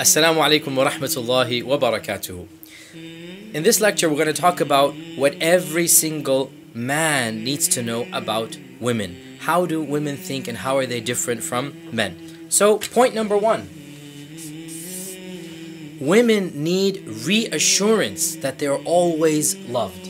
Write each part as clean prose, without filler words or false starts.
Assalamu alaikum wa rahmatullahi wa barakatuhu. In this lecture, we're going to talk about what every single man needs to know about women. How do women think and how are they different from men? So, point number one. Women need reassurance that they're always loved.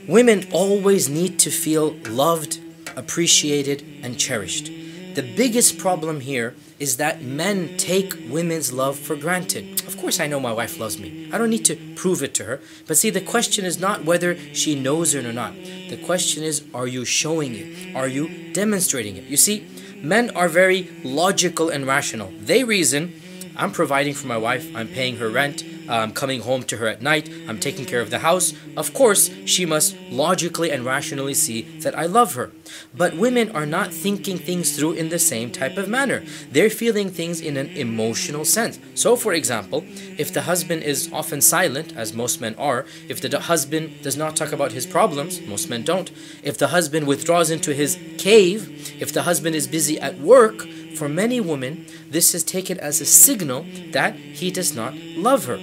Women always need to feel loved, appreciated, and cherished. The biggest problem here is that men take women's love for granted. Of course I know my wife loves me. I don't need to prove it to her. But see, the question is not whether she knows it or not. The question is, are you showing it? Are you demonstrating it? You see, men are very logical and rational. They reason, I'm providing for my wife, I'm paying her rent, I'm coming home to her at night, I'm taking care of the house. Of course, she must logically and rationally see that I love her. But women are not thinking things through in the same type of manner. They're feeling things in an emotional sense. So for example, if the husband is often silent, as most men are, if the husband does not talk about his problems, most men don't, if the husband withdraws into his cave, if the husband is busy at work, for many women, this is taken as a signal that he does not love her.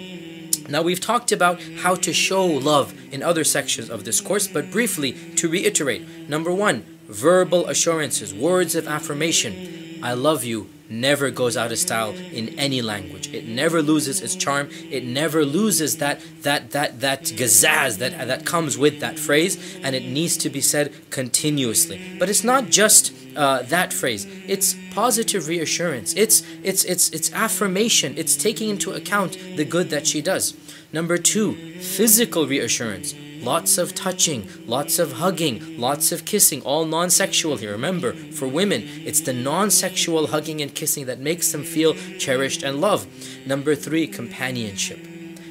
Now, we've talked about how to show love in other sections of this course, but briefly, to reiterate, number one, verbal assurances, words of affirmation. I love you never goes out of style in any language. It never loses its charm. It never loses that gazaz that comes with that phrase, and it needs to be said continuously. But it's not just that phrase. It's positive reassurance. It's affirmation. It's taking into account the good that she does. Number two, physical reassurance. Lots of touching, lots of hugging, lots of kissing, all non-sexual here. Remember, for women, it's the non-sexual hugging and kissing that makes them feel cherished and loved. Number three, companionship.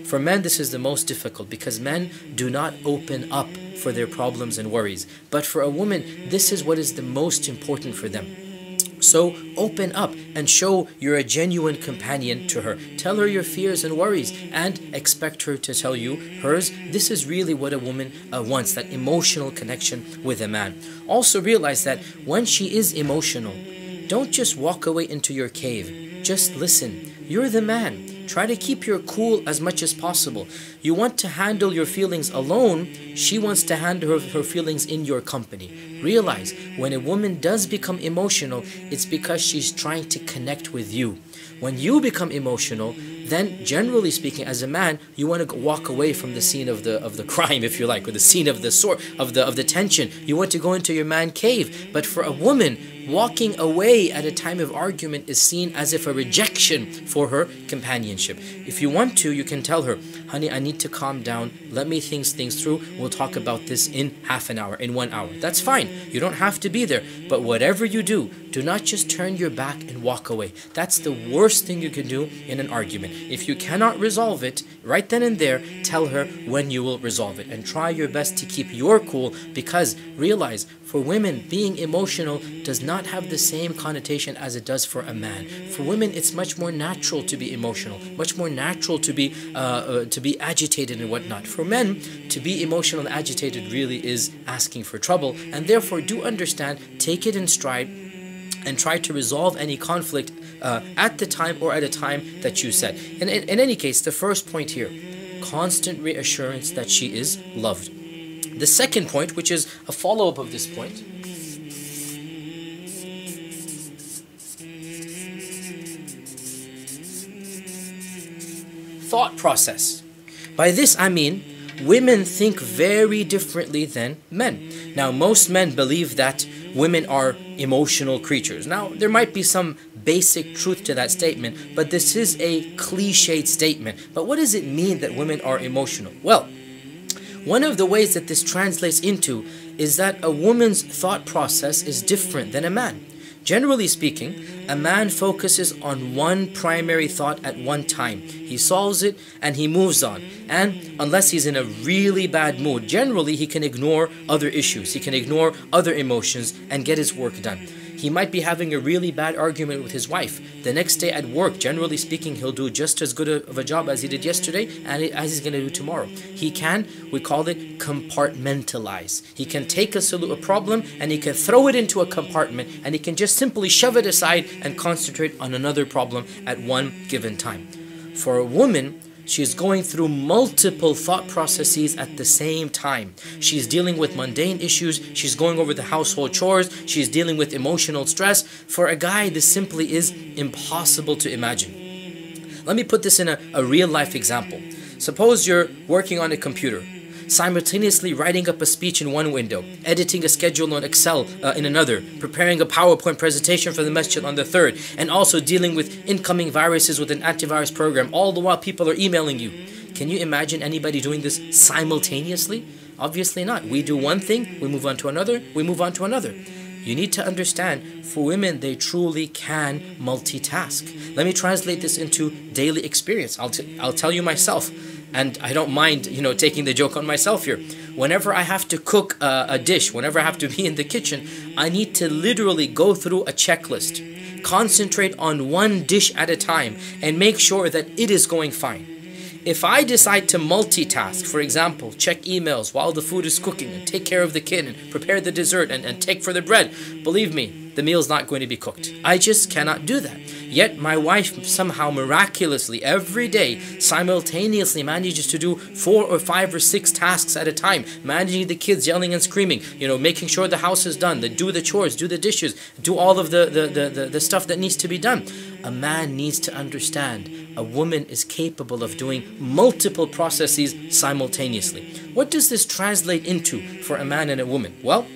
For men, this is the most difficult because men do not open up for their problems and worries. But for a woman, this is what is the most important for them. So open up and show you're a genuine companion to her. Tell her your fears and worries and expect her to tell you hers. This is really what a woman wants, that emotional connection with a man. Also realize that when she is emotional, don't just walk away into your cave. Just listen. You're the man. Try to keep your cool as much as possible. You want to handle your feelings alone. She wants to handle her feelings in your company. Realize, when a woman does become emotional, it's because she's trying to connect with you. When you become emotional, then generally speaking, as a man, you want to walk away from the scene of the crime, if you like, or the scene of the sword, of the tension. You want to go into your man cave. But for a woman, walking away at a time of argument is seen as if a rejection for her companionship. If you want to, you can tell her, honey, I need to calm down. Let me think things through. We'll talk about this in half an hour, in 1 hour. That's fine. You don't have to be there. But whatever you do not just turn your back and walk away. That's the worst thing you can do in an argument. If you cannot resolve it, right then and there, tell her when you will resolve it. And try your best to keep your cool, because realize, for women, being emotional does not have the same connotation as it does for a man. For women, it's much more natural to be emotional, much more natural to be agitated and whatnot. For men, to be emotional and agitated really is asking for trouble, and therefore do understand, take it in stride, and try to resolve any conflict at the time or at a time that you set. And in any case, the first point here, constant reassurance that she is loved. The second point, which is a follow-up of this point, thought process. By this I mean, women think very differently than men. Now, most men believe that women are emotional creatures. Now, there might be some basic truth to that statement, but this is a cliched statement. But what does it mean that women are emotional? Well, one of the ways that this translates into is that a woman's thought process is different than a man. Generally speaking, a man focuses on one primary thought at one time. He solves it and he moves on. And unless he's in a really bad mood, generally he can ignore other issues. He can ignore other emotions and get his work done. He might be having a really bad argument with his wife. The next day at work, generally speaking, he'll do just as good of a job as he did yesterday and as he's going to do tomorrow. He can, we call it compartmentalize. He can take a problem and he can throw it into a compartment, and he can just simply shove it aside and concentrate on another problem at one given time. For a woman, she's going through multiple thought processes at the same time. She's dealing with mundane issues. She's going over the household chores. She's dealing with emotional stress. For a guy, this simply is impossible to imagine. Let me put this in a real life example. Suppose you're working on a computer, simultaneously writing up a speech in one window, editing a schedule on Excel in another, preparing a PowerPoint presentation for the masjid on the third, and also dealing with incoming viruses with an antivirus program, all the while people are emailing you. Can you imagine anybody doing this simultaneously? Obviously not. We do one thing, we move on to another, we move on to another. You need to understand, for women, they truly can multitask. Let me translate this into daily experience. I'll tell you myself. And I don't mind, taking the joke on myself here. Whenever I have to cook a dish, whenever I have to be in the kitchen, I need to literally go through a checklist, concentrate on one dish at a time, and make sure that it is going fine. If I decide to multitask, for example, check emails while the food is cooking, and take care of the kid, and prepare the dessert, and take for the bread, believe me, the meal's not going to be cooked. I just cannot do that. Yet my wife somehow miraculously every day simultaneously manages to do 4 or 5 or 6 tasks at a time, managing the kids yelling and screaming, making sure the house is done, do the chores, do the dishes, do all of the stuff that needs to be done. A man needs to understand a woman is capable of doing multiple processes simultaneously. What does this translate into for a man and a woman? Well,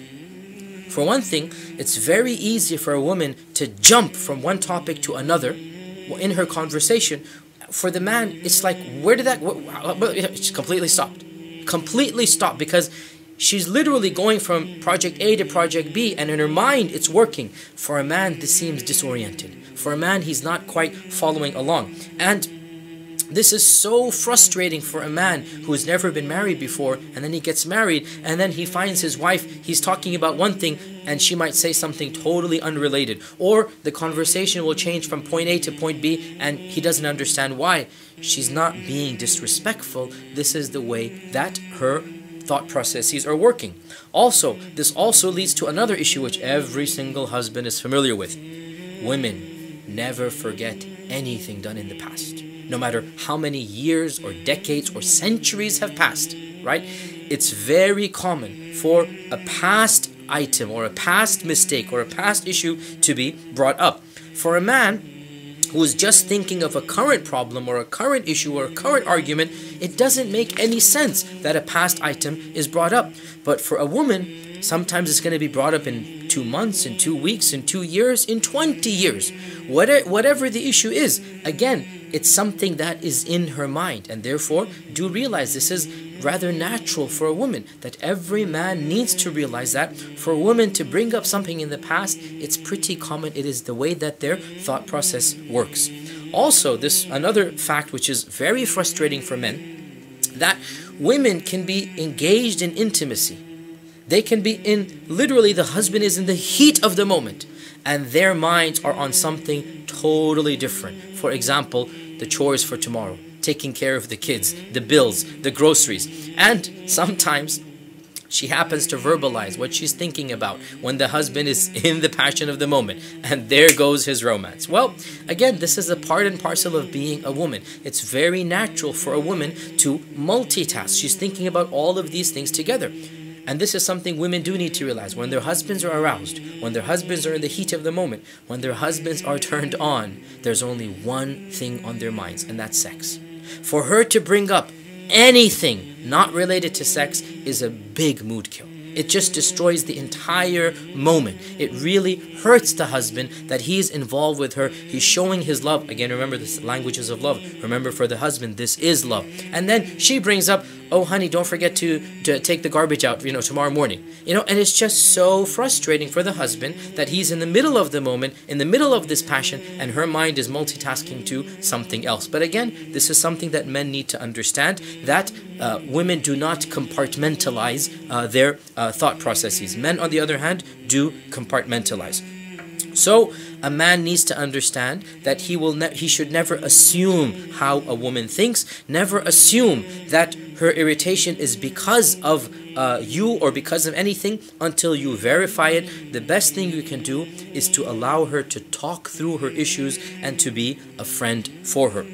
for one thing, it's very easy for a woman to jump from one topic to another in her conversation. For the man, it's like, it's completely stopped. Completely stopped, because she's literally going from project A to project B, and in her mind, it's working. For a man, this seems disoriented. For a man, he's not quite following along. And this is so frustrating for a man who has never been married before, and then he gets married, and then he finds his wife, he's talking about one thing, and she might say something totally unrelated. Or the conversation will change from point A to point B, and he doesn't understand why. She's not being disrespectful. This is the way that her thought processes are working. Also, this also leads to another issue which every single husband is familiar with. Women never forget anything done in the past. No matter how many years or decades or centuries have passed, right? It's very common for a past item or a past mistake or a past issue to be brought up. For a man who is just thinking of a current problem or a current issue or a current argument, it doesn't make any sense that a past item is brought up. But for a woman, sometimes it's going to be brought up in 2 months, in 2 weeks, in 2 years, in 20 years. Whatever the issue is, again, it's something that is in her mind. And therefore, do realize this is rather natural for a woman, that every man needs to realize that. For a woman to bring up something in the past, it's pretty common. It is the way that their thought process works. Also, another fact which is very frustrating for men, that women can be engaged in intimacy. They can be literally the husband is in the heat of the moment, and their minds are on something totally different. For example, the chores for tomorrow, taking care of the kids, the bills, the groceries. And sometimes she happens to verbalize what she's thinking about when the husband is in the passion of the moment, and there goes his romance. Well, again, this is a part and parcel of being a woman. It's very natural for a woman to multitask. She's thinking about all of these things together. And this is something women do need to realize. When their husbands are aroused, when their husbands are in the heat of the moment, when their husbands are turned on, there's only one thing on their minds, and that's sex. For her to bring up anything not related to sex is a big mood kill. It just destroys the entire moment. It really hurts the husband that he's involved with her. He's showing his love. Again, remember, the languages of love. Remember, for the husband, this is love. And then she brings up, oh honey, don't forget to take the garbage out, tomorrow morning. And it's just so frustrating for the husband that he's in the middle of the moment, in the middle of this passion, and her mind is multitasking to something else. But again, this is something that men need to understand, that women do not compartmentalize their thought processes. Men, on the other hand, do compartmentalize. So a man needs to understand that he should never assume how a woman thinks. Never assume that her irritation is because of you or because of anything until you verify it. The best thing you can do is to allow her to talk through her issues and to be a friend for her.